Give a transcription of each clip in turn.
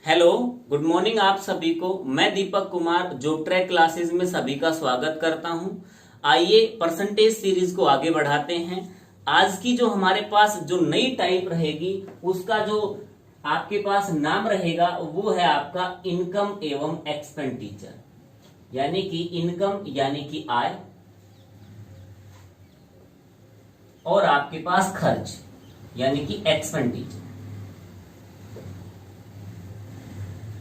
Hello, good morning आप सभी को। मैं Deepak Kumar job track classes में सभी का स्वागत करता हूं। आइए परसेंटेज सीरीज को आगे बढ़ाते हैं। आज की जो हमारे पास जो नई टाइप रहेगी उसका जो आपके पास नाम रहेगा वो है आपका इनकम एवं एक्सपेंडिचर, यानी कि इनकम यानी कि आय और आपके पास खर्च यानी कि एक्सपेंडिचर।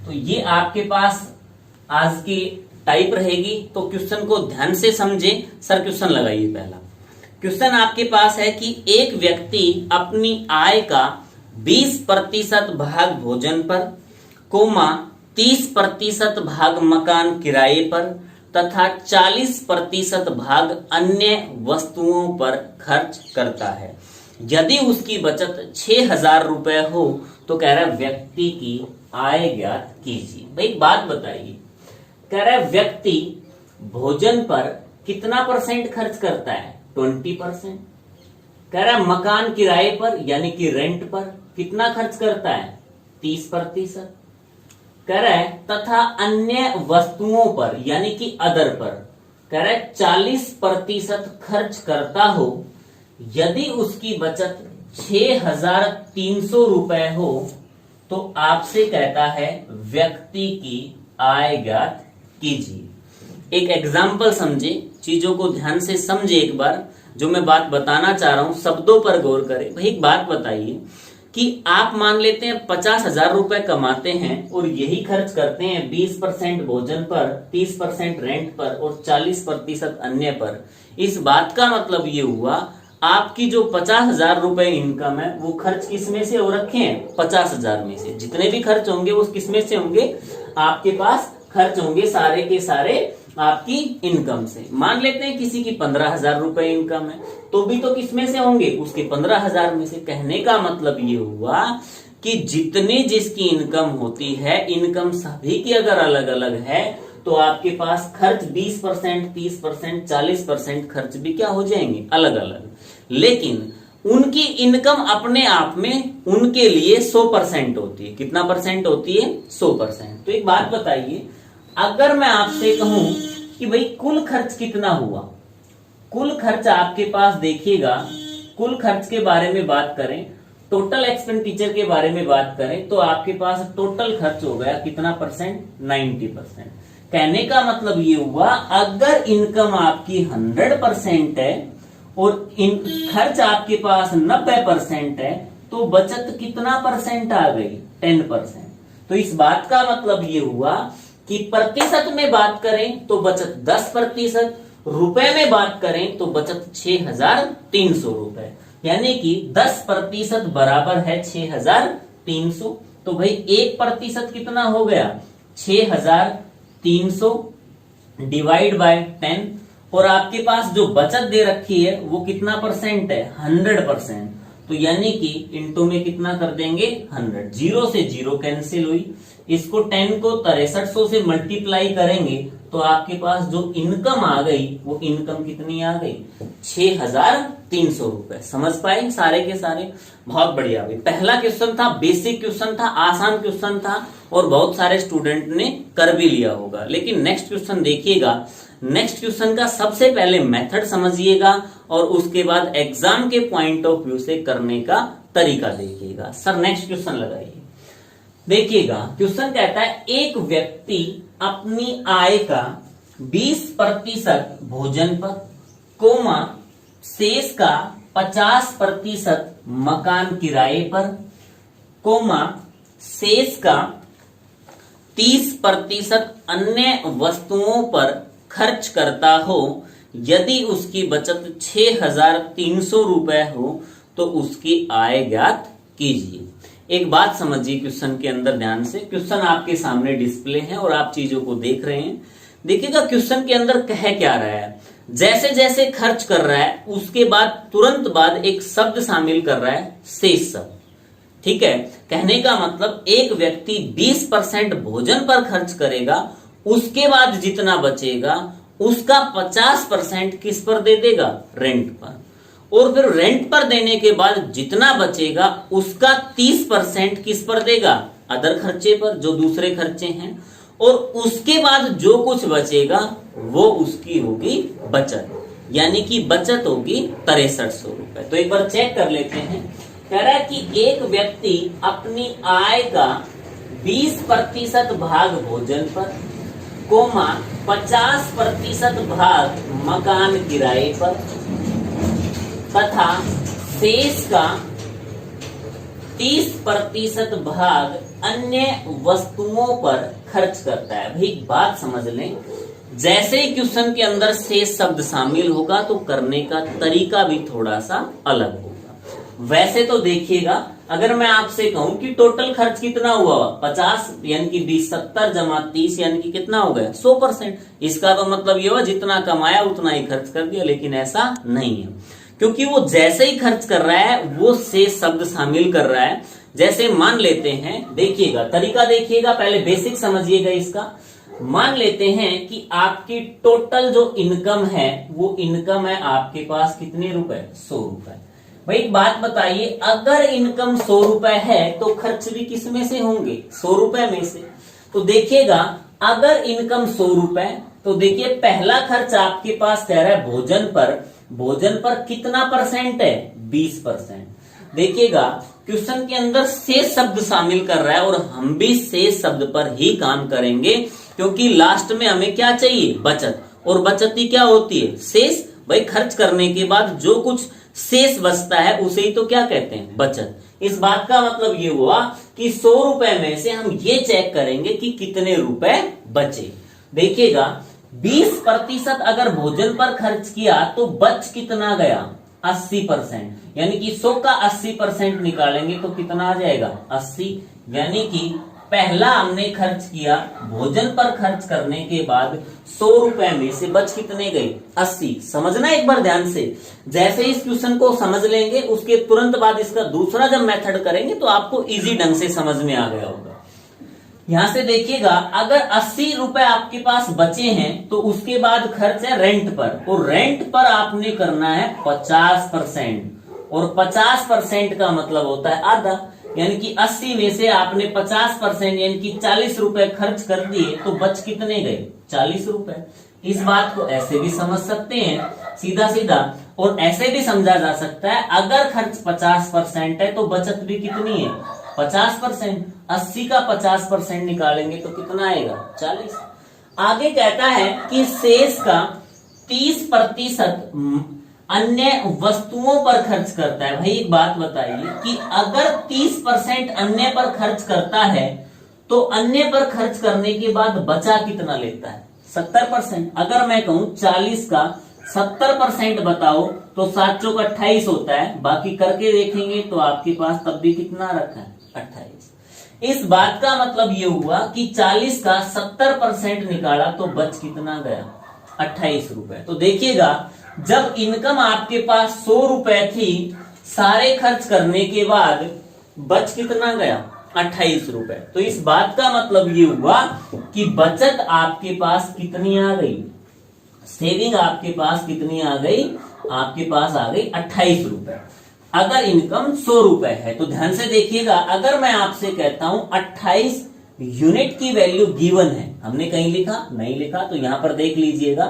तो ये आपके पास आज की टाइप रहेगी। तो क्वेश्चन को ध्यान से समझे। सर क्वेश्चन लगाइए। पहला क्वेश्चन आपके पास है कि एक व्यक्ति अपनी आय का 20% भाग भोजन पर, 30% भाग मकान किराए पर तथा 40% भाग अन्य वस्तुओं पर खर्च करता है। यदि उसकी बचत 6,000 रुपए हो तो कह रहा है व्यक्ति की आय ज्ञात कीजिए। भाई बात बताइए, कह रहा है व्यक्ति भोजन पर कितना परसेंट खर्च करता है? 20%। कह रहा है मकान किराए पर यानी कि रेंट पर कितना खर्च करता है? 30%। कह रहा है तथा अन्य वस्तुओं पर यानी कि अदर पर कह रहा है 40% खर्च करता हो। यदि उसकी बचत 6,300 रुपए हो तो आपसे कहता है व्यक्ति की आय ज्ञात कीजिए। एक एग्जाम्पल समझे, चीजों को ध्यान से समझे। एक बार जो मैं बात बताना चाह रहा हूं शब्दों पर गौर करें। भाई एक बात बताइए कि आप मान लेते हैं 50,000 रुपए कमाते हैं और यही खर्च करते हैं 20% भोजन पर, 30% रेंट पर और 40% अन्य पर। इस बात का मतलब ये हुआ आपकी जो 50,000 रुपए इनकम है वो खर्च किस में से हो रखे हैं? 50,000 में से। जितने भी खर्च होंगे वो किस में से होंगे? आपके पास खर्च होंगे सारे के सारे आपकी इनकम से। मान लेते हैं किसी की 15,000 रुपए इनकम है तो भी तो किस में से होंगे? उसके 15,000 में से। कहने का मतलब ये हुआ कि जितनी जिसकी इनकम होती है, इनकम सभी की अगर अलग अलग है तो आपके पास खर्च 20%, 30%, 40% खर्च भी क्या हो जाएंगे? अलग अलग। लेकिन उनकी इनकम अपने आप में उनके लिए 100% होती है। कितना परसेंट होती है? 100%। तो एक बात बताइए, अगर मैं आपसे कहूं कि भाई कुल खर्च कितना हुआ? कुल खर्च आपके पास देखिएगा, कुल खर्च के बारे में बात करें, टोटल एक्सपेंडिचर के बारे में बात करें तो आपके पास टोटल खर्च हो गया कितना परसेंट? 90%। कहने का मतलब ये हुआ अगर इनकम आपकी 100% है और खर्च आपके पास 90% है तो बचत कितना परसेंट आ गई? 10%। तो इस बात का मतलब ये हुआ कि प्रतिशत में बात करें तो बचत 10%, रुपए में बात करें तो बचत 6,300 रुपए, यानी कि 10% बराबर है 6,300। तो भाई 1% कितना हो गया? 6,300 डिवाइड बाय 10। और आपके पास जो बचत दे रखी है वो कितना परसेंट है? 100%। तो यानी कि इंटू में कितना कर देंगे? 100। जीरो से जीरो कैंसिल हुई। इसको 10 को 6300 से मल्टीप्लाई करेंगे तो आपके पास जो इनकम आ गई वो इनकम कितनी आ गई? 6,300 रुपए। समझ पाए सारे के सारे? बहुत बढ़िया। भाई पहला क्वेश्चन था, बेसिक क्वेश्चन था, आसान क्वेश्चन था और बहुत सारे स्टूडेंट ने कर भी लिया होगा। लेकिन नेक्स्ट क्वेश्चन देखिएगा। नेक्स्ट क्वेश्चन का सबसे पहले मेथड समझिएगा और उसके बाद एग्जाम के पॉइंट ऑफ व्यू से करने का तरीका देखिएगा। सर नेक्स्ट क्वेश्चन लगाइए। देखिएगा क्वेश्चन कहता है एक व्यक्ति अपनी आय का 20% भोजन पर, शेष का 50% मकान किराए पर, शेष का 30% अन्य वस्तुओं पर खर्च करता हो। यदि उसकी बचत 6,300 रुपए हो तो उसकी आय ज्ञात कीजिए। एक बात समझिए क्वेश्चन के अंदर ध्यान से। क्वेश्चन आपके सामने डिस्प्ले है और आप चीजों को देख रहे हैं। देखिएगा क्वेश्चन के अंदर कह क्या रहा है। जैसे जैसे खर्च कर रहा है उसके बाद तुरंत बाद एक शब्द शामिल कर रहा है, शेष शब्द। ठीक है, कहने का मतलब एक व्यक्ति 20% भोजन पर खर्च करेगा, उसके बाद जितना बचेगा उसका 50% किस पर दे देगा? रेंट पर। और फिर रेंट पर देने के बाद जितना बचेगा उसका 30% किस पर देगा? अदर खर्चे पर, जो दूसरे खर्चे हैं, और उसके बाद जो कुछ बचेगा वो उसकी होगी बचत, यानी कि बचत होगी 6300 रुपए। तो एक बार चेक कर लेते हैं। कह रहा है कि एक व्यक्ति अपनी आय का 20% भाग भोजन पर, 50% भाग मकान किराए पर तथा शेष का 30% भाग अन्य वस्तुओं पर खर्च करता है। भाई बात समझ लें, जैसे ही क्वेश्चन के अंदर शेष शब्द शामिल होगा तो करने का तरीका भी थोड़ा सा अलग होगा। वैसे तो देखिएगा, अगर मैं आपसे कहूं कि टोटल खर्च कितना हुआ, 50 यानी कि 20, 70 जमा 30 यानी कि कितना हो गया 100%, इसका तो मतलब ये हुआ जितना कमाया उतना ही खर्च कर दिया। लेकिन ऐसा नहीं है, क्योंकि वो जैसे ही खर्च कर रहा है वो शेष शब्द शामिल कर रहा है। जैसे मान लेते हैं, देखिएगा तरीका देखिएगा, पहले बेसिक समझिएगा इसका। मान लेते हैं कि आपकी टोटल जो इनकम है वो इनकम है आपके पास कितने रुपए, 100 रुपए। भाई एक बात बताइए, अगर इनकम 100 रुपए है तो खर्च भी किस में से होंगे, 100 रुपए में से। तो देखिएगा, अगर इनकम 100 रुपए, तो देखिए पहला खर्च आपके पास कह रहा है भोजन पर। भोजन पर कितना परसेंट है, 20%। देखिएगा क्वेश्चन के अंदर शेष शब्द शामिल कर रहा है और हम भी शेष शब्द पर ही काम करेंगे, क्योंकि लास्ट में हमें क्या चाहिए, बचत। और बचत ही क्या होती है, शेष। भाई खर्च करने के बाद जो कुछ शेष बचता है उसे ही तो क्या कहते हैं, बचत। इस बात का मतलब ये हुआ कि 100 रुपए में से हम ये चेक करेंगे कि कितने रुपए बचे। देखिएगा 20% अगर भोजन पर खर्च किया तो बच कितना गया, 80%। यानी कि 100 का 80% निकालेंगे तो कितना आ जाएगा, 80। यानी कि पहला हमने खर्च किया, भोजन पर खर्च करने के बाद 100 रुपए में से बच कितने गए, 80। समझना एक बार ध्यान से। जैसे इस क्वेश्चन को समझ लेंगे उसके तुरंत बाद इसका दूसरा जब मेथड करेंगे तो आपको इजी ढंग से समझ में आ गया होगा। यहां से देखिएगा, अगर 80 रुपए आपके पास बचे हैं तो उसके बाद खर्च है रेंट पर, और रेंट पर आपने करना है 50%, और 50% का मतलब होता है आधा। यानी कि 80 में से आपने 50% यानी कि 40 रुपए खर्च कर दिए तो बच कितने गए, 40 रुपए। इस बात को ऐसे भी समझ सकते हैं सीधा सीधा, और ऐसे भी समझा जा सकता है, अगर खर्च 50% है तो बचत भी कितनी है, 50%। 80 का 50% निकालेंगे तो कितना आएगा, 40। आगे कहता है कि शेष का 30% अन्य वस्तुओं पर खर्च करता है। भाई एक बात बताइए कि अगर 30% अन्य पर खर्च करता है तो अन्य पर खर्च करने के बाद बचा कितना लेता है, 70%। अगर मैं कहूं 40 का 70% बताओ तो 7 चौक 28 होता है। बाकी करके देखेंगे तो आपके पास तब भी कितना रखा है, 28। इस बात का मतलब ये हुआ कि 40 का 70% निकाला तो बच कितना गया, 28 रुपए। तो देखिएगा, जब इनकम आपके पास 100 रुपए थी, सारे खर्च करने के बाद बच कितना गया, 28 रुपए। तो इस बात का मतलब ये हुआ कि बचत आपके पास कितनी आ गई, सेविंग आपके पास कितनी आ गई, आपके पास आ गई 28 रुपए। अगर इनकम 100 रुपए है तो ध्यान से देखिएगा, अगर मैं आपसे कहता हूं 28 यूनिट की वैल्यू गिवन है, हमने कहीं लिखा नहीं लिखा, तो यहां पर देख लीजिएगा,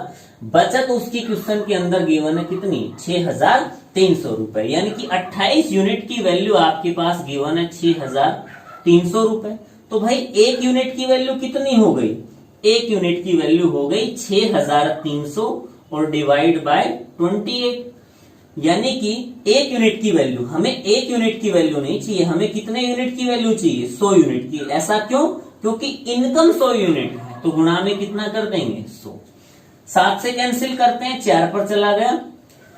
बचत उसकी क्वेश्चन के अंदर गिवन है कितनी, 6300 रुपए। यानी कि 28 यूनिट की वैल्यू आपके पास गिवन है 6300 रुपए। तो भाई एक यूनिट की वैल्यू कितनी हो गई, एक यूनिट की वैल्यू हो गई 6300 और डिवाइड बाय 28। यानी कि एक यूनिट की वैल्यू, हमें एक यूनिट की वैल्यू नहीं चाहिए, हमें कितने यूनिट की वैल्यू चाहिए, 100 यूनिट की। ऐसा क्यों, क्योंकि इनकम 100 यूनिट है, तो गुणा में कितना कर देंगे, 100। 7 से कैंसिल करते हैं, 4 पर चला गया।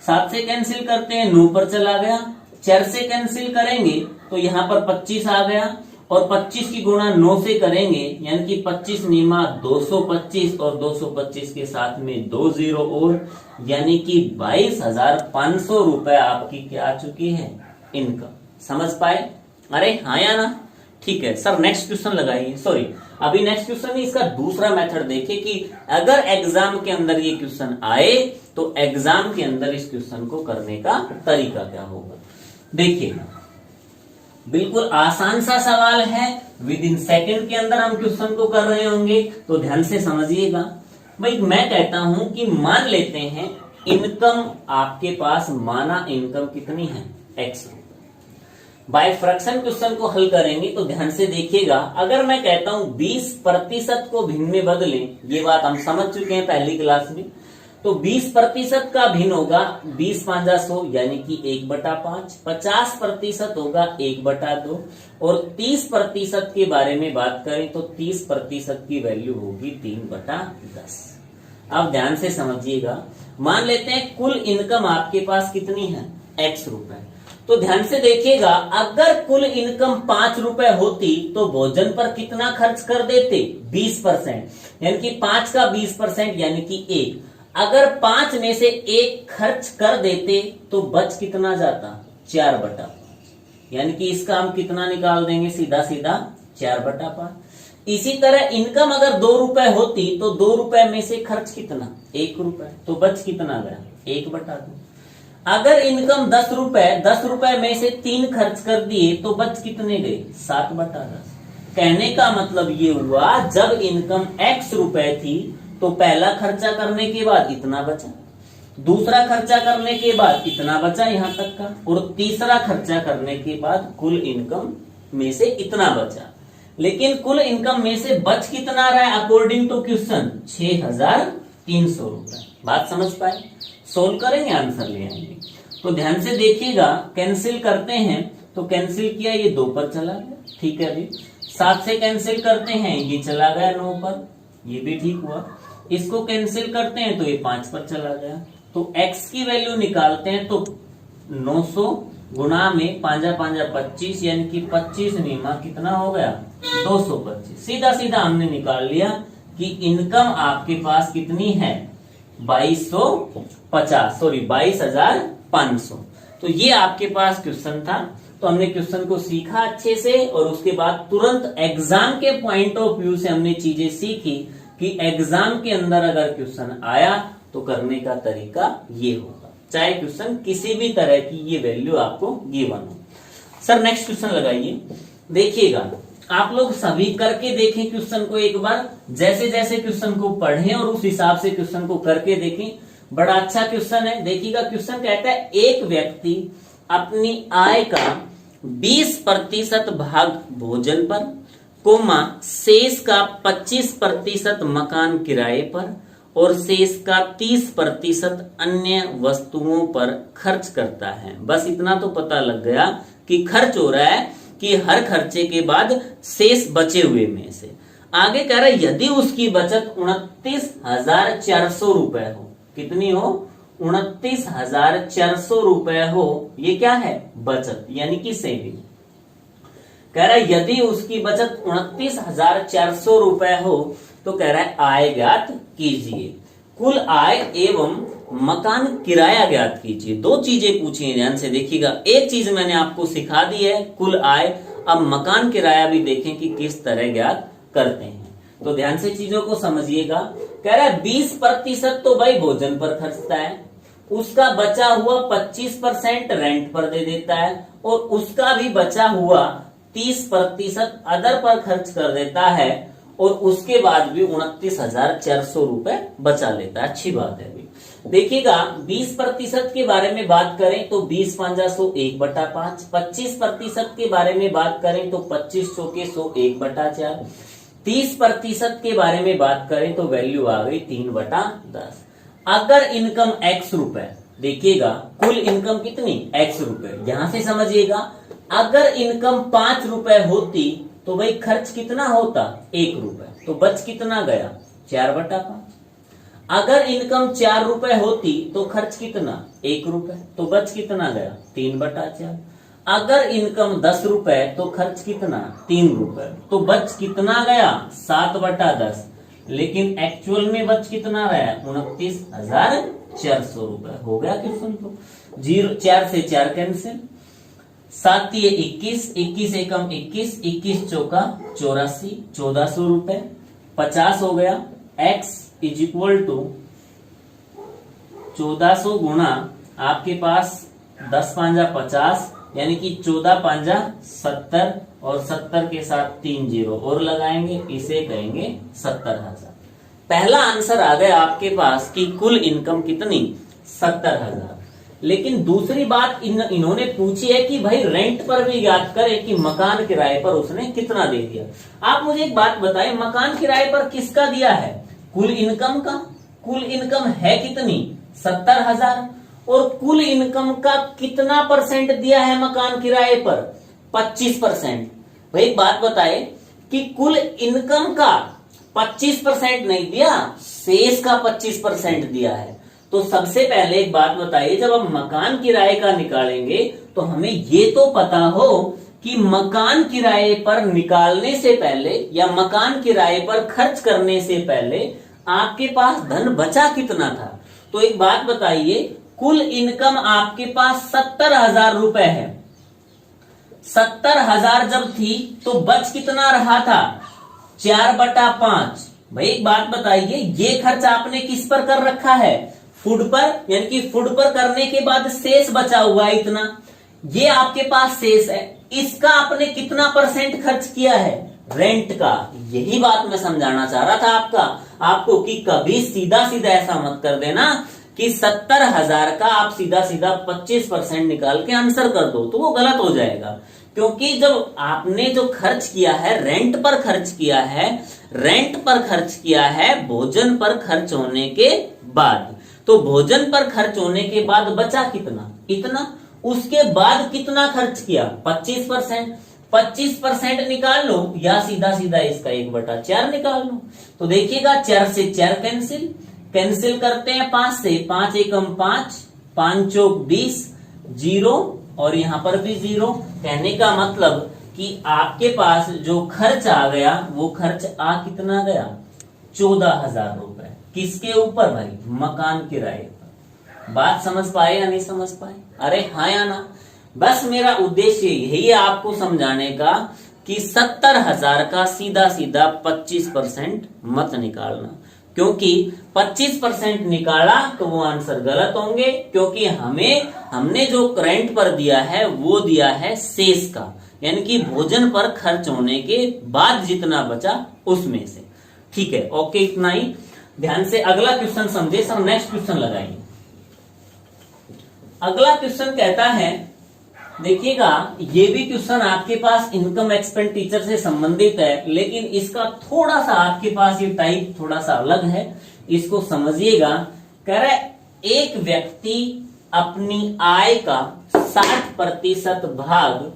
7 से कैंसिल करते हैं, 9 पर चला गया। 4 से कैंसिल करेंगे तो यहां पर 25 आ गया, और 25 की गुणा 9 से करेंगे, यानी कि 25 निमा 225, और 225 के साथ में 2 जीरो और, यानी कि 22,500 रुपए आपकी क्या आ चुकी है, इनकम। समझ पाए, अरे हाँ या ना, ठीक है सर। नेक्स्ट क्वेश्चन लगाइए, सॉरी अभी नेक्स्ट क्वेश्चन नहीं, इसका दूसरा मेथड देखिए कि अगर एग्जाम के अंदर ये क्वेश्चन आए तो एग्जाम के अंदर इस क्वेश्चन को करने का तरीका क्या होगा। देखिए बिल्कुल आसान सा सवाल है, विद इन सेकेंड के अंदर हम क्वेश्चन को कर रहे होंगे, तो ध्यान से समझिएगा। भाई मैं कहता हूं कि मान लेते हैं इनकम आपके पास, माना इनकम कितनी है, एक्स। बाय फ्रैक्शन क्वेश्चन को हल करेंगे तो ध्यान से देखिएगा। अगर मैं कहता हूं 20% को भिन्न में बदलें, ये बात हम समझ चुके हैं पहली क्लास में, तो 20% का भिन्न होगा 20 5 100 यानी कि 1/5, 50% होगा 1/2 और 30% के बारे में बात करें तो 30% की वैल्यू होगी 3/10। अब ध्यान से समझिएगा, मान लेते हैं कुल इनकम आपके पास कितनी है, x रुपए। तो ध्यान से देखिएगा, अगर कुल इनकम 5 रुपए होती तो भोजन पर कितना खर्च कर देते, 20%, यानी कि 5 का 20% यानी कि 1। अगर 5 में से 1 खर्च कर देते तो बच कितना जाता, 4/5, यानी कि इसका हम कितना निकाल देंगे, सीधा सीधा 4/5। इसी तरह इनकम अगर 2 रुपए होती तो 2 रुपए में से खर्च कितना, 1 रुपए, तो बच कितना गया, 1/2। अगर इनकम 10 रुपए में से 3 खर्च कर दिए तो बच कितने गए, 7/10। कहने का मतलब ये हुआ, जब इनकम x रुपए थी तो पहला खर्चा करने के बाद इतना बचा, दूसरा खर्चा करने के बाद इतना बचा यहां तक का, और तीसरा खर्चा करने के बाद कुल इनकम में से इतना बचा। लेकिन कुल इनकम में से बच कितना रहा है अकॉर्डिंग टू क्वेश्चन, 6300 रुपए। बात समझ पाए, सोल्व करेंगे, आंसर ले आएंगे। तो ध्यान से देखिएगा, कैंसिल करते हैं तो कैंसिल किया, ये 2 पर चला गया, ठीक है जी। 7 से कैंसिल करते हैं, ये चला गया 9 पर, ये भी ठीक हुआ। इसको कैंसिल करते हैं तो ये 5 पर चला गया। तो x की वैल्यू निकालते हैं तो 900 गुना में 5 5 25 यानी कि 25 नीमा कितना हो गया, 225। सीधा सीधा हमने निकाल लिया कि इनकम आपके पास कितनी है, 22,500। तो ये आपके पास क्वेश्चन था। तो हमने क्वेश्चन को सीखा अच्छे से, और उसके बाद तुरंत एग्जाम के पॉइंट ऑफ व्यू से हमने चीजें सीखी कि एग्जाम के अंदर अगर क्वेश्चन आया तो करने का तरीका ये होगा, चाहे क्वेश्चन किसी भी तरह की ये वैल्यू आपको गिवन हो। सर नेक्स्ट क्वेश्चन लगाइए। देखिएगा, आप लोग सभी करके देखें क्वेश्चन को एक बार, जैसे जैसे क्वेश्चन को पढ़ें और उस हिसाब से क्वेश्चन को करके देखें। बड़ा अच्छा क्वेश्चन है। देखिएगा, क्वेश्चन कहता है एक व्यक्ति अपनी आय का 20% भाग भोजन पर, कोमा शेष का 25% मकान किराए पर और शेष का 30% अन्य वस्तुओं पर खर्च करता है। बस इतना तो पता लग गया कि खर्च हो रहा है कि हर खर्चे के बाद शेष बचे हुए में से। आगे कह रहा है यदि उसकी बचत 29,400 रुपए हो, कितनी हो, 29,400 रुपए हो, ये क्या है, बचत यानी कि सेविंग। कह रहा है यदि उसकी बचत 29,400 रुपए हो तो कह रहा है आय ज्ञात कीजिए। कुल आय एवं मकान किराया ज्ञात कीजिए। 2 चीजें पूछी हैं, ध्यान से देखिएगा। एक चीज मैंने आपको सिखा दी है, कुल आय। अब मकान किराया भी देखें कि किस तरह ज्ञात करते हैं। तो ध्यान से चीजों को समझिएगा। कह रहा है 20% तो भाई भोजन पर खर्चता है, उसका बचा हुआ 25% रेंट पर दे देता है, और उसका भी बचा हुआ 30% अदर पर खर्च कर देता है, और उसके बाद भी 29,400 रुपए बचा लेता है। अच्छी बात है। देखिएगा, 20% के बारे में बात करें तो 20 5 100 1/5, 25% के बारे में बात करें तो 25 चौके 100 1/4, 30% के बारे में बात करें तो वैल्यू आ गई 3/10। अगर इनकम x रुपए, देखिएगा कुल इनकम कितनी, x रुपए। यहां से समझिएगा, अगर इनकम 5 रुपए होती तो भाई खर्च कितना होता, 1 रुपए, तो बच कितना गया, 4/5। अगर इनकम 4 रुपए होती तो खर्च कितना, 1 रुपए, तो बच कितना गया, 3/4। अगर इनकम 10 रुपए तो खर्च कितना, 3 रुपए, तो बच कितना गया, 7/10। लेकिन एक्चुअल में बच कितना रहा, 29,400 रुपए। हो गया क्वेश्चन। तो 4 से 4 कैंसिल, 7 ये 21, 21 एकम 21, 21 चौका 84, 1400 रुपए, 50 हो गया। x इज इक्वल टू 1400 गुणा आपके पास 10 5 50 यानी कि 14 पांजा 70 और 70 के साथ 3 जीरो और लगाएंगे, इसे कहेंगे 70,000। पहला आंसर आ गया आपके पास कि कुल इनकम कितनी, 70,000। लेकिन दूसरी बात इन्होंने पूछी है कि भाई रेंट पर भी ज्ञात करें कि मकान किराए पर उसने कितना दे दिया। आप मुझे एक बात बताएं, मकान किराए पर किसका दिया है, कुल इनकम का। कुल इनकम है कितनी, 70,000, और कुल इनकम का कितना परसेंट दिया है मकान किराए पर, 25%। भाई एक बात बताए कि कुल इनकम का 25% नहीं दिया, शेष का 25% दिया है। तो सबसे पहले एक बात बताइए, जब हम मकान किराए का निकालेंगे तो हमें ये तो पता हो कि मकान किराए पर निकालने से पहले या मकान किराए पर खर्च करने से पहले आपके पास धन बचा कितना था। तो एक बात बताइए, कुल इनकम आपके पास 70,000 रुपए है। 70,000 जब थी तो बच कितना रहा था, 4/5। भाई एक बात बताइए, ये खर्च आपने किस पर कर रखा है, फूड पर, यानी कि फूड पर करने के बाद शेष बचा हुआ है इतना, ये आपके पास शेष है। इसका आपने कितना परसेंट खर्च किया है, रेंट का। यही बात मैं समझाना चाह रहा था आपको कि कभी सीधा सीधा ऐसा मत कर देना कि 70,000 का आप सीधा सीधा 25% निकाल के आंसर कर दो, तो वो गलत हो जाएगा। क्योंकि जब आपने जो खर्च किया है, रेंट पर खर्च किया है, रेंट पर खर्च किया है भोजन पर खर्च होने के बाद, तो भोजन पर खर्च होने के बाद बचा कितना, इतना। उसके बाद कितना खर्च किया, 25%। 25% निकाल लो या सीधा सीधा इसका 1/4 निकाल लो। तो देखिएगा 4 से 4 कैंसिल करते हैं, 5 से 5 एकम 5, 5 चौक 20, जीरो और यहां पर भी जीरो। कहने का मतलब कि आपके पास जो खर्च आ गया वो खर्च आ कितना गया, 14,000 रुपए। किसके ऊपर भाई, मकान किराए पर। बात समझ पाए या नहीं समझ पाए, अरे हाँ या ना। बस मेरा उद्देश्य यही है आपको समझाने का कि 70,000 का सीधा सीधा 25% मत निकालना, क्योंकि 25% निकाला तो वो आंसर गलत होंगे। क्योंकि हमने जो रेंट पर दिया है वो दिया है शेष का, यानी कि भोजन पर खर्च होने के बाद जितना बचा उसमें से। ठीक है, ओके, इतना ही। ध्यान से अगला क्वेश्चन समझे, सब नेक्स्ट क्वेश्चन लगाएंगे। अगला क्वेश्चन कहता है, देखिएगा ये भी क्वेश्चन आपके पास इनकम एक्सपेंडिचर से संबंधित है, लेकिन इसका थोड़ा सा आपके पास ये टाइप थोड़ा सा अलग है, इसको समझिएगा। कह रहा है एक व्यक्ति अपनी आय का 60% भाग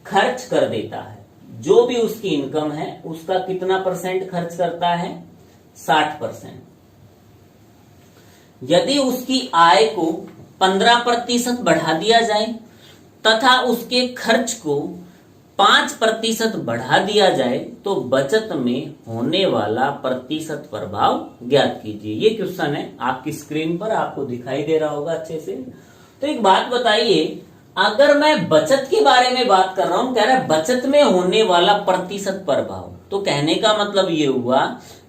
खर्च कर देता है। जो भी उसकी इनकम है उसका कितना परसेंट खर्च करता है, 60%। यदि उसकी आय को 15% बढ़ा दिया जाए तथा उसके खर्च को 5% बढ़ा दिया जाए तो बचत में होने वाला प्रतिशत प्रभाव ज्ञात कीजिए। ये क्वेश्चन है, आपकी स्क्रीन पर आपको दिखाई दे रहा होगा अच्छे से। तो एक बात बताइए, अगर मैं बचत के बारे में बात कर रहा हूं, कह रहा है बचत में होने वाला प्रतिशत प्रभाव, तो कहने का मतलब ये हुआ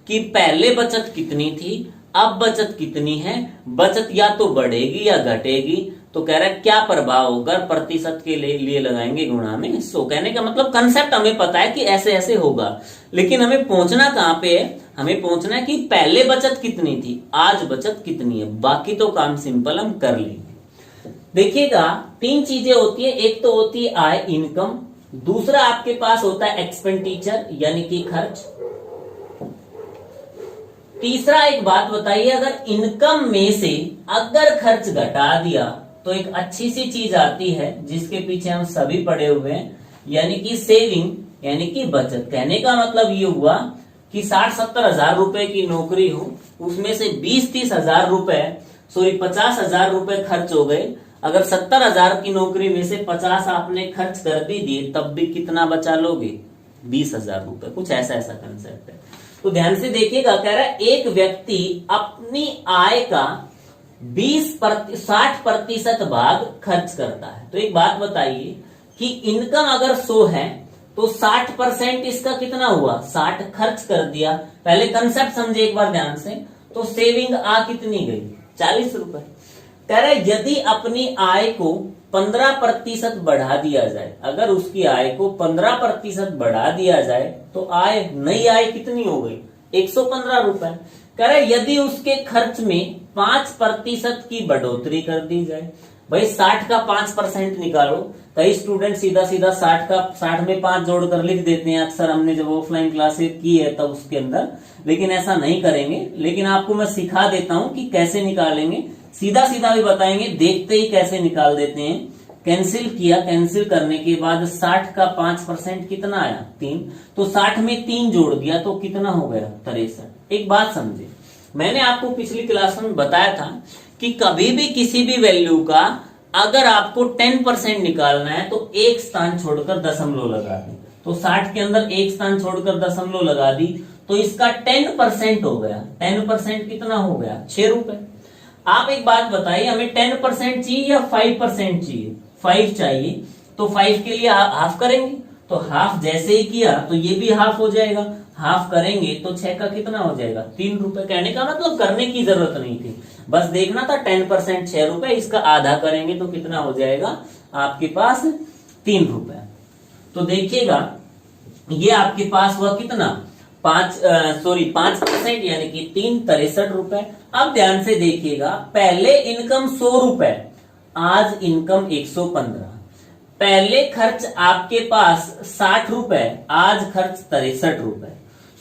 कि पहले बचत कितनी थी, अब बचत कितनी है, बचत या तो बढ़ेगी या घटेगी। तो कह रहा है क्या प्रभाव होगा, प्रतिशत के लिए लगाएंगे गुणा में 100। कहने का मतलब कंसेप्ट हमें पता है कि ऐसे ऐसे होगा, लेकिन हमें पहुंचना कहां पे है, हमें पहुंचना है कि पहले बचत कितनी थी, आज बचत कितनी है। बाकी तो काम सिंपल हम कर लेंगे। देखिएगा 3 चीजें होती है, एक तो होती है आय, इनकम, दूसरा आपके पास होता है एक्सपेंडिचर यानी कि खर्च, तीसरा एक बात बताइए, अगर इनकम में से अगर खर्च घटा दिया तो एक अच्छी सी चीज आती है जिसके पीछे हम सभी पड़े हुए हैं, यानी कि सेविंग, यानी कि बचत। कहने का मतलब ये हुआ कि 60-70 हजार रुपए की नौकरी हो, उसमें से 20-30 हजार रुपए 50,000 रुपए खर्च हो गए। अगर 70,000 की नौकरी में से 50 आपने खर्च कर भी दिए, तब भी कितना बचा लोगे, 20,000 रुपए। कुछ ऐसा ऐसा कंसेप्ट है। तो ध्यान से देखिएगा, कह रहा है एक व्यक्ति अपनी आय का 60% भाग खर्च करता है। तो एक बात बताइए कि इनकम अगर 100 है तो 60% इसका कितना हुआ, 60 खर्च कर दिया। पहले कंसेप्ट समझे एक बार ध्यान से। तो सेविंग आ कितनी गई, 40 रुपए। कह रहे यदि अपनी आय को 15% बढ़ा दिया जाए, अगर उसकी आय को 15% बढ़ा दिया जाए तो आय, नई आय कितनी हो गई? 115 रुपए। कह रहे यदि उसके खर्च में 5% की बढ़ोतरी कर दी जाए, भाई 60 का 5% निकालो। कई स्टूडेंट सीधा सीधा 60 में 5 जोड़कर लिख देते हैं, अक्सर हमने जब ऑफलाइन क्लासेस की है तब उसके अंदर, लेकिन ऐसा नहीं करेंगे। लेकिन आपको मैं सिखा देता हूं कि कैसे निकालेंगे, सीधा सीधा भी बताएंगे, देखते ही कैसे निकाल देते हैं। कैंसिल किया, कैंसिल करने के बाद 60 का 5% कितना आया? 3। तो 60 में 3 जोड़ दिया तो कितना हो गया? 63। एक बात समझे, मैंने आपको पिछली क्लास में बताया था कि कभी भी किसी भी वैल्यू का अगर आपको 10% निकालना है तो एक स्थान छोड़कर दशमलव लगा दी। तो 60 के अंदर एक स्थान छोड़कर दशमलव लगा दी तो इसका 10% हो गया। 10% कितना हो गया? 6 रुपए। आप एक बात बताइए, हमें 10% चाहिए या 5% चाहिए? 5 चाहिए। तो 5 के लिए हाफ करेंगे, तो हाफ जैसे ही किया तो ये भी हाफ हो जाएगा। हाफ करेंगे तो 6 का कितना हो जाएगा? 3 रुपए। कहने का मतलब करने की जरूरत नहीं थी, बस देखना था 10% 6 रुपए, इसका आधा करेंगे तो कितना हो जाएगा आपके पास? 3 रुपए। तो देखिएगा ये आपके पास हुआ कितना? 5% यानी कि 3, 63 रुपए। अब ध्यान से देखिएगा, पहले इनकम 100 रुपए, आज इनकम 115। पहले खर्च आपके पास 60 रुपए, आज खर्च 63 रुपए।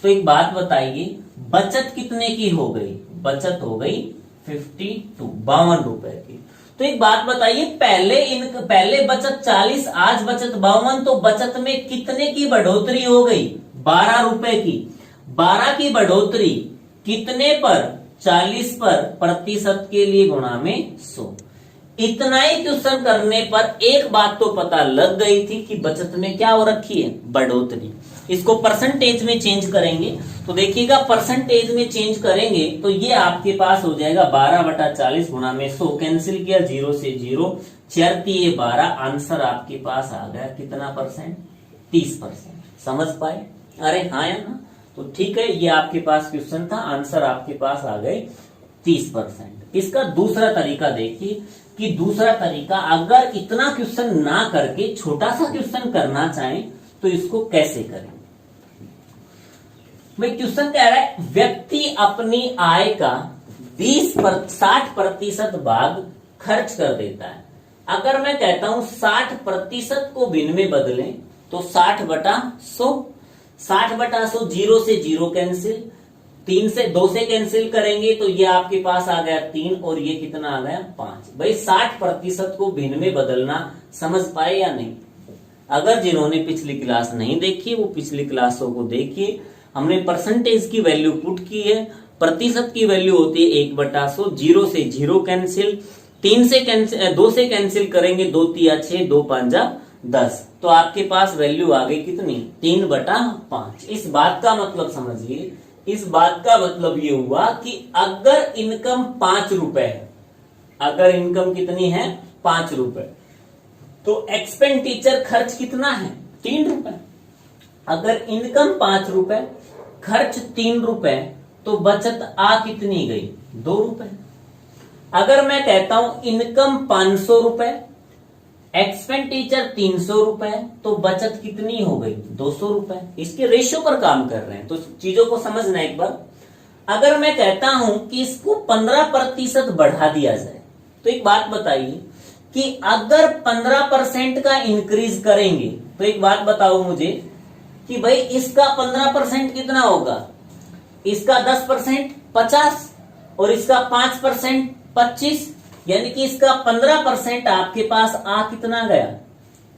तो एक बात बताइए, बचत कितने की हो गई? बचत हो गई 52 रुपए की। तो एक बात बताइए, पहले बचत 40, आज बचत 52, तो बचत में कितने की बढ़ोतरी हो गई? 12 रुपए की। 12 की बढ़ोतरी कितने पर? 40 पर, प्रतिशत के लिए गुणा में 100। इतना ही क्वेश्चन करने पर एक बात तो पता लग गई थी कि बचत में क्या हो रखी है? बढ़ोतरी। इसको परसेंटेज में चेंज करेंगे तो देखिएगा, परसेंटेज में चेंज करेंगे तो ये आपके पास हो जाएगा 12/40 गुणा में 100। कैंसिल किया, 0 से 0, 4 ये 12, आंसर आपके पास आ गया कितना परसेंट? 30%। समझ पाए? अरे हाँ या ना? तो ठीक है, ये आपके पास क्वेश्चन था, आंसर आपके पास आ गए 30%। इसका दूसरा तरीका देखिए कि दूसरा तरीका, अगर इतना क्वेश्चन ना करके छोटा सा क्वेश्चन करना चाहें तो इसको कैसे करें? भाई क्वेश्चन कह रहा है व्यक्ति अपनी आय का 60% भाग खर्च कर देता है। अगर मैं कहता हूं 60% को भिन्न में बदलें तो 60/100। 60/100, 0 से 0 कैंसिल, 3 से 2 से कैंसिल करेंगे तो ये आपके पास आ गया 3 और ये कितना आ गया? 5। भाई 60% को भिन्न में बदलना समझ पाए या नहीं? अगर जिन्होंने पिछली क्लास नहीं देखी वो पिछली क्लासों को देखिए। हमने परसेंटेज की वैल्यू पुट की है, प्रतिशत की वैल्यू होती है 1/100, 0 से 0 कैंसिल, 2 से कैंसिल करेंगे, 2 3 6, 2 5 10, तो आपके पास वैल्यू आ गई कितनी? 3/5। इस बात का मतलब समझिए, इस बात का मतलब ये हुआ कि अगर इनकम 5 रुपए है, अगर इनकम कितनी है? 5 रुपए, तो एक्सपेंडिचर खर्च कितना है? 3 रुपए। अगर इनकम 5 रुपए, खर्च 3 रुपए, तो बचत आ कितनी गई? 2 रुपए। अगर मैं कहता हूं इनकम 500 रुपए, एक्सपेंडिचर 300 रुपए, तो बचत कितनी हो गई? 200 रुपए। इसके रेशियो पर काम कर रहे हैं तो चीजों को समझना एक बार। अगर मैं कहता हूं कि इसको 15% बढ़ा दिया जाए, तो एक बात बताइए कि अगर 15% का इंक्रीज करेंगे तो एक बात बताओ मुझे कि भाई इसका 15% कितना होगा? इसका 10% 50 और इसका 5% 25, यानी कि इसका 15% आपके पास आ कितना गया?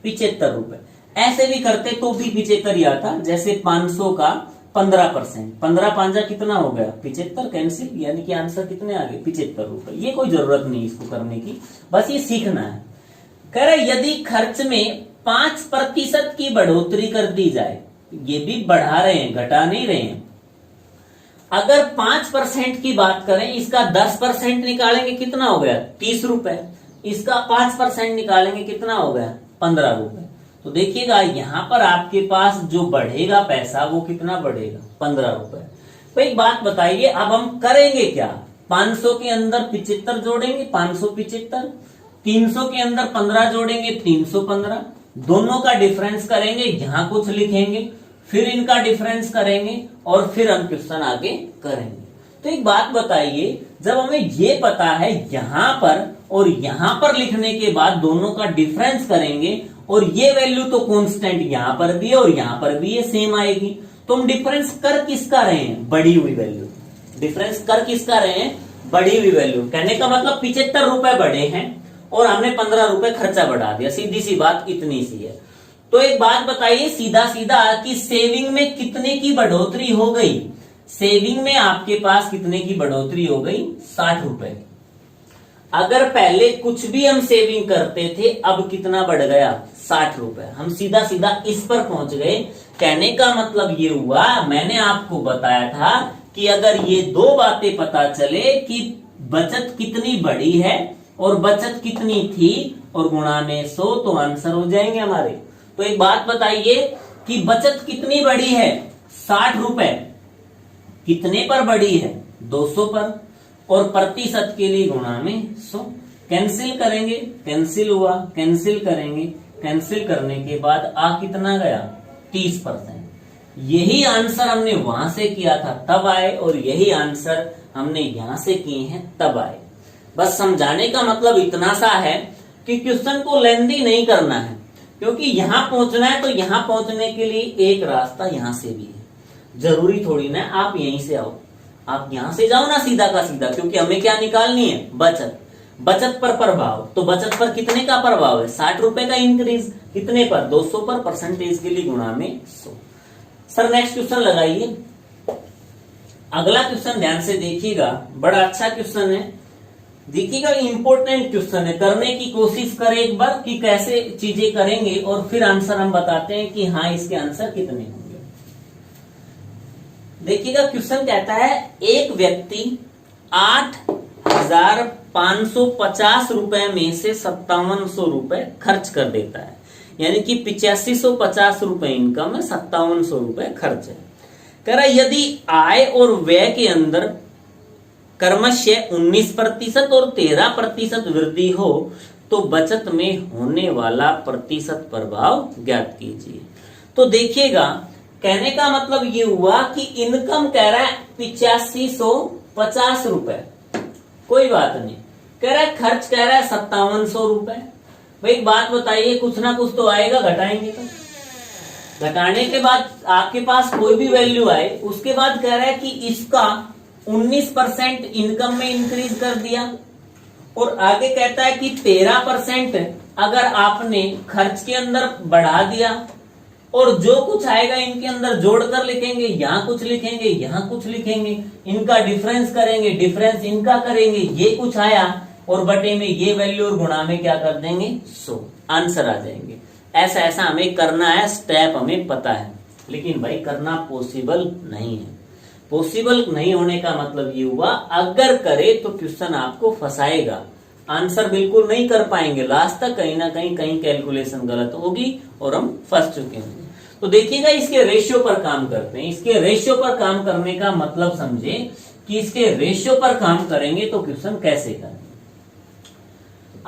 75 रुपए। ऐसे भी करते तो भी 75 ही आता, जैसे 500 का 15%, 15 5 कितना हो गया? 75, कैंसिल, यानी कि आंसर कितने आ गए? 75 रुपए। ये कोई जरूरत नहीं इसको करने की, बस ये सीखना है। कह रहे यदि खर्च में 5% की बढ़ोतरी कर दी जाए, ये भी बढ़ा रहे हैं, घटा नहीं रहे हैं। अगर 5% की बात करें, इसका 10% निकालेंगे कितना हो गया? 30 रुपए। इसका 5% निकालेंगे कितना हो गया? 15 रुपए। तो देखिएगा यहां पर आपके पास जो बढ़ेगा पैसा वो कितना बढ़ेगा? 15 रुपए। तो एक बात बताइए, अब हम करेंगे क्या? 500 के अंदर 75 जोड़ेंगे 575, 300 के अंदर 15 जोड़ेंगे 315, दोनों का डिफरेंस करेंगे, यहां कुछ लिखेंगे, फिर इनका डिफरेंस करेंगे और फिर हम क्वेश्चन आगे करेंगे। तो एक बात बताइए, जब हमें ये पता है यहां पर और यहां पर लिखने के बाद दोनों का डिफरेंस करेंगे और ये वैल्यू तो कांस्टेंट यहां पर भी है और यहां पर भी ये सेम आएगी, तो हम डिफरेंस कर किसका रहे हैं? बढ़ी हुई वैल्यू। डिफरेंस कर किसका रहे हैं? बढ़ी हुई वैल्यू। कहने का मतलब 75 रुपए बढ़े हैं और हमने 15 रुपए खर्चा बढ़ा दिया, सीधी सी बात इतनी सी है। तो एक बात बताइए सीधा सीधा कि सेविंग में कितने की बढ़ोतरी हो गई? सेविंग में आपके पास कितने की बढ़ोतरी हो गई? 60 रुपए। अगर पहले कुछ भी हम सेविंग करते थे, अब कितना बढ़ गया? 60 रुपए। हम सीधा सीधा इस पर पहुंच गए। कहने का मतलब ये हुआ, मैंने आपको बताया था कि अगर ये दो बातें पता चले कि बचत कितनी बढ़ी है और बचत कितनी थी और गुणा में 100, तो आंसर हो जाएंगे हमारे। तो एक बात बताइए कि बचत कितनी बढ़ी है? 60 रुपए। कितने पर बढ़ी है? 200 पर। और प्रतिशत के लिए गुणा में 100। कैंसिल करेंगे, कैंसिल हुआ, कैंसिल करेंगे, कैंसिल करने के बाद आ कितना गया? 30%। यही आंसर हमने वहां से किया था तब आए और यही आंसर हमने यहां से किए हैं तब आए। बस समझाने का मतलब इतना सा है कि क्वेश्चन को लेंदी नहीं करना है, क्योंकि यहां पहुंचना है तो यहां पहुंचने के लिए एक रास्ता यहां से भी है। जरूरी थोड़ी ना आप यहीं से आओ, आप यहां से जाओ ना सीधा का सीधा, क्योंकि हमें क्या निकालनी है? बचत। बचत पर प्रभाव, तो बचत पर कितने का प्रभाव है? 60 रुपए का इंक्रीज। कितने पर? 200 पर। परसेंटेज के लिए गुणा में 100। सर नेक्स्ट क्वेश्चन लगाइए। अगला क्वेश्चन ध्यान से देखिएगा, बड़ा अच्छा क्वेश्चन है। देखिएगा इंपॉर्टेंट क्वेश्चन है, करने की कोशिश करें एक बार कि कैसे चीजें करेंगे और फिर आंसर हम बताते हैं कि हाँ इसके आंसर कितने होंगे। देखिएगा क्वेश्चन कहता है एक व्यक्ति 8,550 रुपए में से 5700 रुपए खर्च कर देता है, यानी कि 8550 रुपए इनकम है, 5700 रुपए खर्च है। कह रहा यदि आय और व्यय के अंदर क्रमशः 19% और 13% वृद्धि हो तो बचत में होने वाला प्रतिशत प्रभाव ज्ञात कीजिए। तो देखिएगा कहने का मतलब ये हुआ कि इनकम कह रहा है 8550 रुपए, कोई बात नहीं। कह रहा है खर्च कह रहा है 5700 रुपए। भाई एक बात बताइए, कुछ ना कुछ तो आएगा, घटाएंगे तो। घटाने के बाद आपके पास कोई भी वैल्यू आए, उसके बाद कह रहा है कि इसका 19% इनकम में इंक्रीज कर दिया और आगे कहता है कि 13% अगर आपने खर्च के अंदर बढ़ा दिया और जो कुछ आएगा इनके अंदर जोड़कर लिखेंगे, यहां कुछ लिखेंगे, यहां कुछ लिखेंगे, इनका डिफरेंस करेंगे, डिफरेंस इनका करेंगे, ये कुछ आया और बटे में ये वैल्यू और गुणा में क्या कर देंगे? 100। आंसर आ जाएंगे। ऐसा ऐसा हमें करना है, स्टेप हमें पता है, लेकिन भाई करना पॉसिबल नहीं है। पॉसिबल नहीं होने का मतलब ये हुआ अगर करे तो क्वेश्चन आपको फंसाएगा, आंसर बिल्कुल नहीं कर पाएंगे, लास्ट तक कहीं ना कहीं कैलकुलेशन गलत होगी और हम फंस चुके होंगे। तो देखिएगा इसके रेशियो पर काम करते हैं। इसके रेशियो पर काम करने का मतलब समझे कि इसके रेशियो पर काम करेंगे तो क्वेश्चन कैसे करेंगे।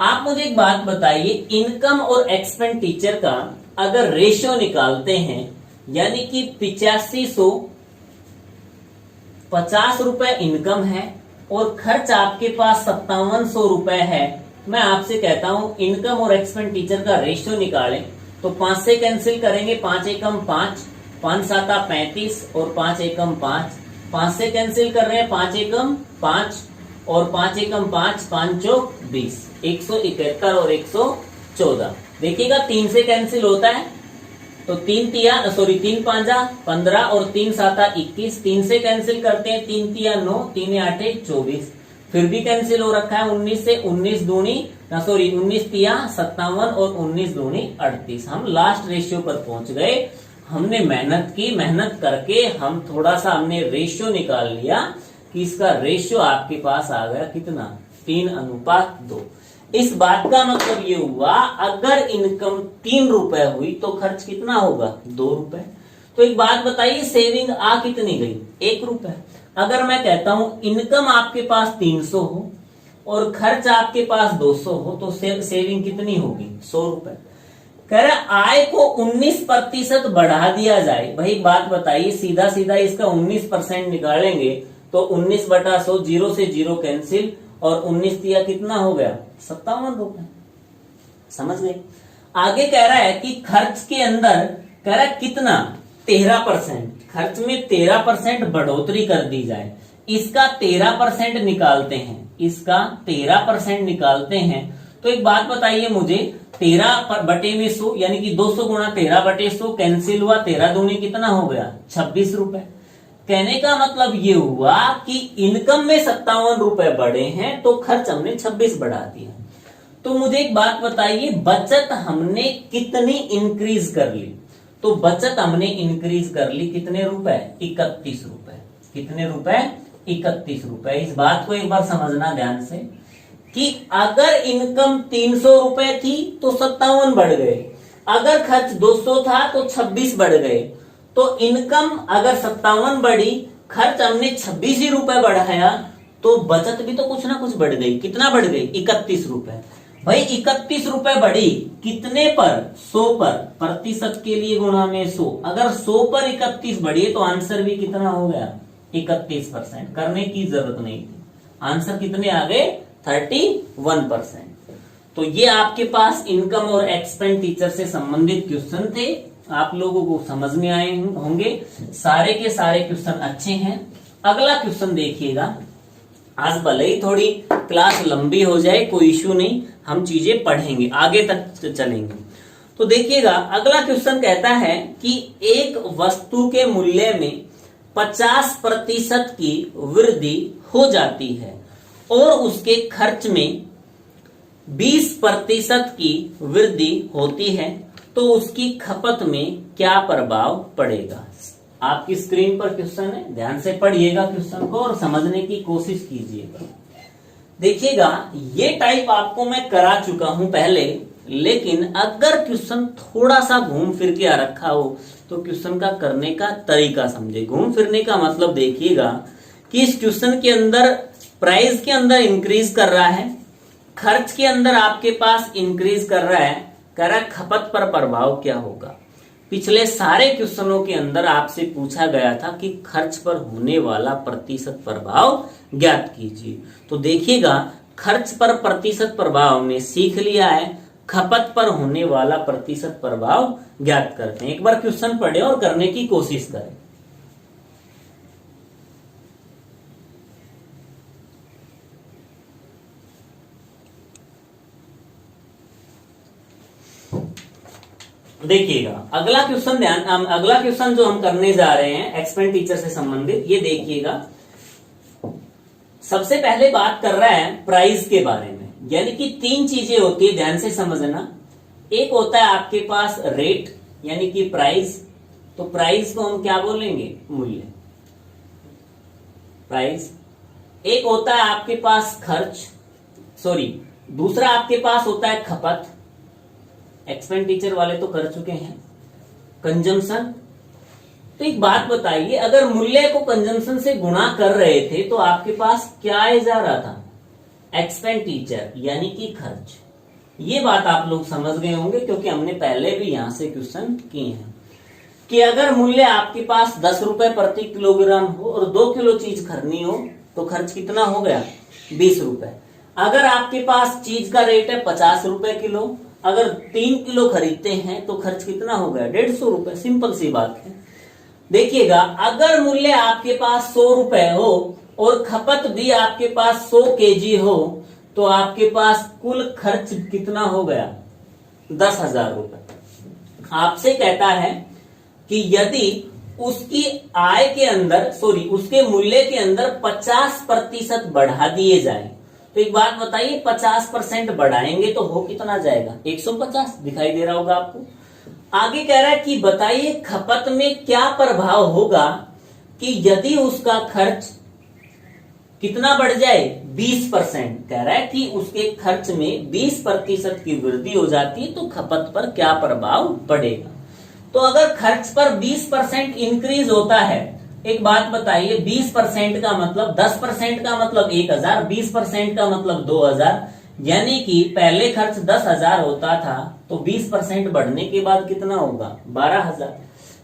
आप मुझे एक बात बताइए, इनकम और एक्सपेंडिचर का अगर रेशियो निकालते हैं, यानी कि 8550 रुपए इनकम है और खर्च आपके पास 5700 रुपए है, मैं आपसे कहता हूं इनकम और एक्सपेंडिचर का रेशियो निकालें तो 5 से कैंसिल करेंगे, 5 एकम 5, 5 साता 35 और 5 एकम 5, 5 से कैंसिल कर रहे हैं, 5 एकम 5 और 5 एकम 5, 5 चौक 20, 171 और 114। देखिएगा 3 से कैंसिल होता है तो 3 पांजा 15 और 3 साता 21, 3 से कैंसिल करते हैं, 3 तिया 9, 3 8 24, फिर भी कैंसिल हो रखा है 19 से, 19 तिया 57 और 19 दूनी 38। हम लास्ट रेशियो पर पहुंच गए। हमने मेहनत की, मेहनत करके हम थोड़ा सा हमने रेशियो निकाल लिया कि इसका रेशियो आपके पास आ गया कितना? 3:2। इस बात का मतलब ये हुआ अगर इनकम 3 रुपए हुई तो खर्च कितना होगा? 2 रुपए। तो एक बात बताइए सेविंग आ कितनी गई? 1 रुपए। अगर मैं कहता हूं इनकम आपके पास 300 हो और खर्च आपके पास 200 हो तो सेविंग कितनी होगी? 100 रुपए। कह रहा आय को 19% बढ़ा दिया जाए। भाई बात बताइए, सीधा सीधा इसका 19% निकालेंगे तो 19/100, 0 से 0 कैंसिल, और 19 दिया कितना हो गया? 57 रुपए। समझ गए? आगे कह रहा है कि खर्च के अंदर कह रहा है कितना? 13%। खर्च में 13% बढ़ोतरी कर दी जाए। इसका 13% निकालते हैं, इसका 13% निकालते हैं। तो एक बात बताइए मुझे, 13/100 यानी कि 200 गुणा 13/100 कैंसिल हुआ, 13 दूनी कितना हो गया? 26 रुपए। कहने का मतलब ये हुआ कि इनकम में 57 रुपए बढ़े हैं तो खर्च हमने 26 बढ़ा दिया। तो मुझे एक बात बताइए, बचत हमने कितनी इंक्रीज कर ली? तो बचत हमने इंक्रीज कर ली कितने रुपए? 31 रुपए। कितने रुपए? 31 रुपए। इस बात को एक बार समझना ध्यान से कि अगर इनकम 300 रुपए थी तो 57 बढ़ गए, अगर खर्च 200 था तो 26 बढ़ गए। तो इनकम अगर 57 बढ़ी, खर्च हमने 26 ही रुपए बढ़ाया, तो बचत भी तो कुछ ना कुछ बढ़ गई। कितना बढ़ गई? 31 रुपए। भाई 31 रुपए बढ़ी कितने पर? 100 पर। प्रतिशत के लिए गुणा में 100। अगर 100 पर 31 बढ़ी तो आंसर भी कितना हो गया? 31%। करने की जरूरत नहीं थी। आंसर कितने आ गए? 31%। तो ये आपके पास इनकम और एक्सपेंडिचर से संबंधित क्वेश्चन थे। आप लोगों को समझ में आए होंगे। सारे के सारे क्वेश्चन अच्छे हैं। अगला क्वेश्चन देखिएगा। आज भले ही थोड़ी क्लास लंबी हो जाए, कोई इश्यू नहीं, हम चीजें पढ़ेंगे, आगे तक चलेंगे। तो देखिएगा, अगला क्वेश्चन कहता है कि एक वस्तु के मूल्य में 50% की वृद्धि हो जाती है और उसके खर्च में 20% की वृद्धि होती है, तो उसकी खपत में क्या प्रभाव पड़ेगा? आपकी स्क्रीन पर क्वेश्चन है, ध्यान से पढ़िएगा क्वेश्चन को और समझने की कोशिश कीजिएगा। देखिएगा, ये टाइप आपको मैं करा चुका हूं पहले, लेकिन अगर क्वेश्चन थोड़ा सा घूम फिर के आ रखा हो तो क्वेश्चन का करने का तरीका समझे। घूम फिरने का मतलब देखिएगा कि इस क्वेश्चन के अंदर प्राइस के अंदर इंक्रीज कर रहा है, खर्च के अंदर आपके पास इंक्रीज कर रहा है, कह रहा है खपत पर प्रभाव क्या होगा। पिछले सारे क्वेश्चनों के अंदर आपसे पूछा गया था कि खर्च पर होने वाला प्रतिशत प्रभाव ज्ञात कीजिए। तो देखिएगा, खर्च पर प्रतिशत प्रभाव हमने सीख लिया है, खपत पर होने वाला प्रतिशत प्रभाव ज्ञात करते हैं। एक बार क्वेश्चन पढ़े और करने की कोशिश करें। देखिएगा, अगला क्वेश्चन जो हम करने जा रहे हैं एक्सपेंडिचर से संबंधित, ये देखिएगा। सबसे पहले बात कर रहा है प्राइस के बारे में, यानी कि 3 चीजें होती है, ध्यान से समझना। एक होता है आपके पास रेट यानी कि प्राइस, तो प्राइस को हम क्या बोलेंगे? मूल्य, प्राइस। एक होता है आपके पास खर्च, दूसरा आपके पास होता है खपत, एक्सपेंडिचर वाले तो कर चुके हैं, कंजम्पशन। तो एक बात बताइए, अगर मूल्य को कंजम्पशन से गुणा कर रहे थे तो आपके पास क्या आए जा रहा था? एक्सपेंडिचर यानी कि खर्च। ये बात आप लोग समझ गए होंगे क्योंकि हमने पहले भी यहां से क्वेश्चन किए हैं कि अगर मूल्य आपके पास 10 रुपए प्रति किलोग्राम हो और 2 किलो चीज खरीदनी हो तो खर्च कितना हो गया? 20 रुपए। अगर आपके पास चीज का रेट है 50 रुपए किलो, अगर 3 किलो खरीदते हैं तो खर्च कितना हो गया? 150 रुपए। सिंपल सी बात है। देखिएगा, अगर मूल्य आपके पास 100 रुपए हो और खपत भी आपके पास 100 केजी हो तो आपके पास कुल खर्च कितना हो गया? 10,000 रुपए। आपसे कहता है कि यदि उसकी आय के अंदर उसके मूल्य के अंदर 50% बढ़ा दिए जाए, तो एक बात बताइए 50% बढ़ाएंगे तो हो कितना जाएगा? 150 दिखाई दे रहा होगा आपको। आगे कह रहा है कि बताइए खपत में क्या प्रभाव होगा कि यदि उसका खर्च कितना बढ़ जाए? 20%। कह रहा है कि उसके खर्च में 20% की वृद्धि हो जाती है तो खपत पर क्या प्रभाव पड़ेगा। तो अगर खर्च पर 20% इंक्रीज होता है एक बात बताइए, 20% का मतलब 10% का मतलब 1000, 20% का मतलब 2000, यानी कि पहले खर्च 10,000 होता था तो 20% बढ़ने के बाद कितना होगा? 12,000।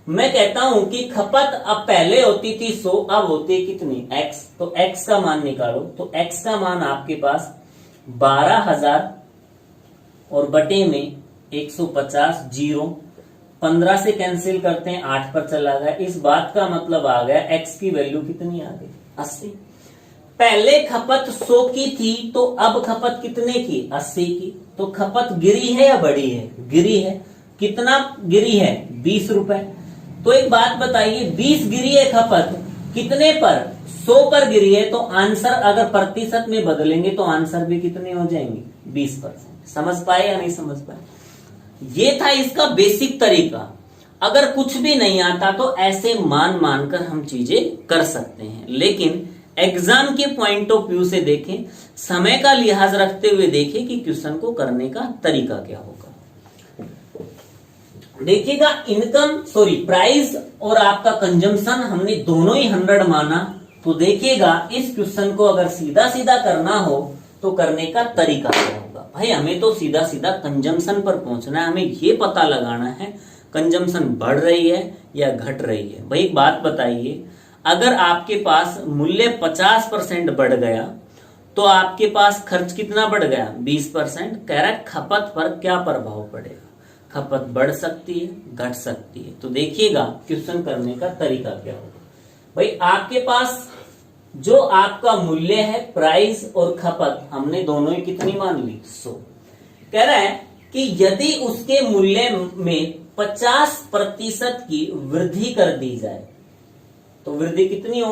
मैं कहता हूं कि खपत अब पहले होती थी 100, अब होती कितनी? x। तो x का मान निकालो, तो x का मान आपके पास 12,000 और बटे में 150, 0 15 से कैंसिल करते हैं, 8 पर चला गया। इस बात का मतलब आ गया x की वैल्यू कितनी आ गई? 80। पहले खपत 100 की थी तो अब खपत कितने की? 80 की। तो खपत गिरी है या बढ़ी है? गिरी है। कितना गिरी है? 20 रुपए। तो एक बात बताइए, 20 गिरी है खपत, कितने पर? 100 पर गिरी है, तो आंसर अगर प्रतिशत में बदलेंगे तो आंसर भी कितने हो जाएंगे? 20%। समझ पाए या नहीं समझ पाए? ये था इसका बेसिक तरीका। अगर कुछ भी नहीं आता तो ऐसे मान मानकर हम चीजें कर सकते हैं, लेकिन एग्जाम के पॉइंट ऑफ व्यू से देखें, समय का लिहाज रखते हुए देखें कि क्वेश्चन को करने का तरीका क्या होगा। देखिएगा, प्राइस और आपका कंजम्पशन हमने दोनों ही 100 माना। तो देखिएगा, इस क्वेश्चन को अगर सीधा सीधा करना हो तो करने का तरीका क्या होगा। भाई हमें तो सीधा सीधा कंजम्पशन पर पहुंचना है, हमें ये पता लगाना है कंजम्पशन बढ़ रही है या घट रही है। भाई एक बात बताइए, अगर आपके पास मूल्य 50% बढ़ गया तो आपके पास खर्च कितना बढ़ गया? 20%। कह रहा है खपत पर क्या प्रभाव पड़ेगा? खपत बढ़ सकती है, घट सकती है। तो देखिएगा क्वेश्चन करने का तरीका क्या होगा। भाई आपके पास जो आपका मूल्य है, प्राइस और खपत, हमने दोनों ही कितनी मान ली? 100। कह रहा है कि यदि उसके मूल्य में 50% की वृद्धि कर दी जाए तो वृद्धि कितनी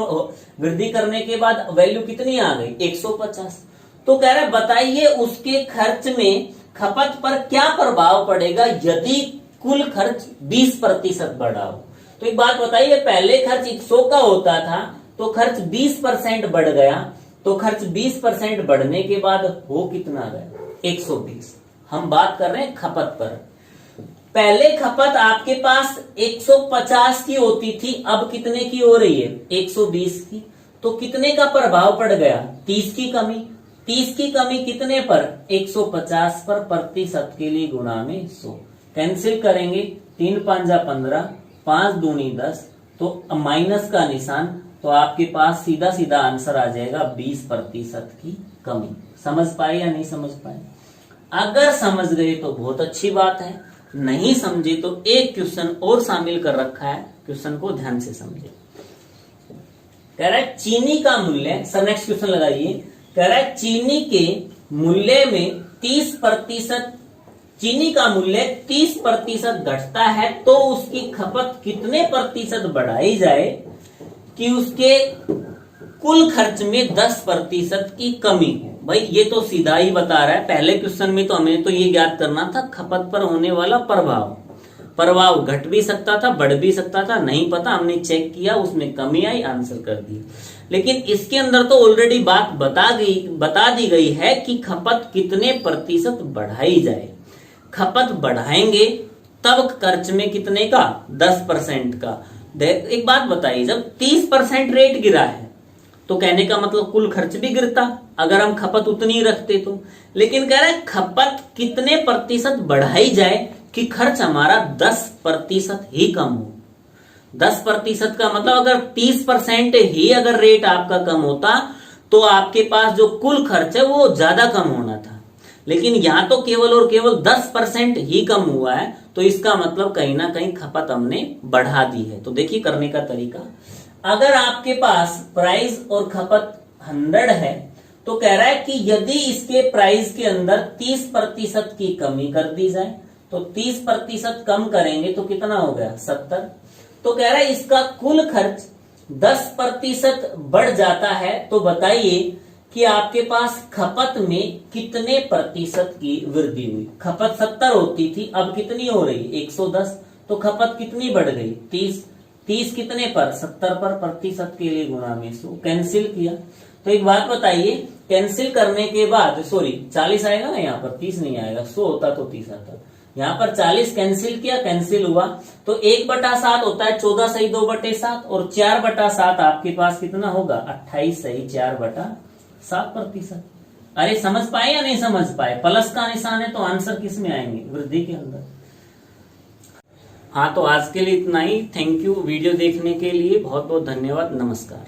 वृद्धि करने के बाद वैल्यू कितनी आ गई? 150। तो कह रहा है बताइए उसके खर्च में खपत पर क्या प्रभाव पड़ेगा यदि कुल खर्च 20% बढ़ा हो। तो एक बात बताइए, पहले खर्च 100 का होता था तो खर्च 20% बढ़ गया, तो खर्च 20% बढ़ने के बाद हो कितना गया? 120। हम बात कर रहे हैं खपत पर। पहले खपत आपके पास 150 की होती थी, अब कितने की हो रही है? 120 की। तो कितने का प्रभाव पड़ गया? 30 की कमी। 30 की कमी कितने पर? 150 पर, प्रतिशत के लिए गुणा में 100। कैंसिल करेंगे, 3 5 15, 5 दूनी 10, तो माइनस का निशान, तो आपके पास सीधा सीधा आंसर आ जाएगा 20% की कमी। समझ पाए या नहीं समझ पाए? अगर समझ गए तो बहुत अच्छी बात है, नहीं समझे तो एक क्वेश्चन और शामिल कर रखा है, क्वेश्चन को ध्यान से समझे। कह रहा है चीनी का मूल्य, सर नेक्स्ट क्वेश्चन लगाइए। कह रहा है चीनी के मूल्य में 30%, चीनी का मूल्य 30% घटता है तो उसकी खपत कितने प्रतिशत बढ़ाई जाए कि उसके कुल खर्च में 10% की कमी हो। भाई ये तो सीधा ही बता रहा है, पहले क्वेश्चन में तो हमें तो ये ज्ञात करना था खपत पर होने वाला प्रभाव घट भी सकता था, बढ़ भी सकता था, नहीं पता, हमने चेक किया, उसमें कमी आई, आंसर कर दी। लेकिन इसके अंदर तो ऑलरेडी बात बता दी गई है कि खपत कितने प्रतिशत बढ़ाई जाए। खपत बढ़ाएंगे तब खर्च में कितने का? 10% का। एक बात बताइए, जब 30% रेट गिरा है तो कहने का मतलब कुल खर्च भी गिरता अगर हम खपत उतनी रखते तो। लेकिन कह रहा है खपत कितने प्रतिशत बढ़ाई जाए कि खर्च हमारा 10% ही कम हो। 10% का मतलब अगर 30% ही अगर रेट आपका कम होता तो आपके पास जो कुल खर्च है वो ज्यादा कम होना था, लेकिन यहां तो केवल और केवल 10% ही कम हुआ है, तो इसका मतलब कहीं ना कहीं खपत हमने बढ़ा दी है। तो देखिए करने का तरीका, अगर आपके पास प्राइस और खपत 100 है तो कह रहा है कि यदि इसके प्राइस के अंदर 30% की कमी कर दी जाए तो 30% कम करेंगे तो कितना हो गया? 70। तो कह रहा है इसका कुल खर्च 10% बढ़ जाता है, तो बताइए कि आपके पास खपत में कितने प्रतिशत की वृद्धि हुई। खपत 70 होती थी, अब कितनी हो रही? 110। तो खपत कितनी बढ़ गई? 30। 30 कितने पर? 70 पर, प्रतिशत के लिए गुणा में 100। कैंसिल किया, तो एक बात बताइए, कैंसिल करने के बाद 40 आएगा ना, यहाँ पर 30 नहीं आएगा, 100 होता तो 30 आता। यहाँ पर 40 कैंसिल किया, कैंसिल हुआ, तो 1/7 होता है 14 सही 2/7, और 4/7 आपके पास कितना होगा 28 सही 4/7%। अरे समझ पाए या नहीं समझ पाए? प्लस का निशान है तो आंसर किस में आएंगे? वृद्धि के अंदर। हाँ, तो आज के लिए इतना ही। थैंक यू वीडियो देखने के लिए, बहुत बहुत धन्यवाद, नमस्कार।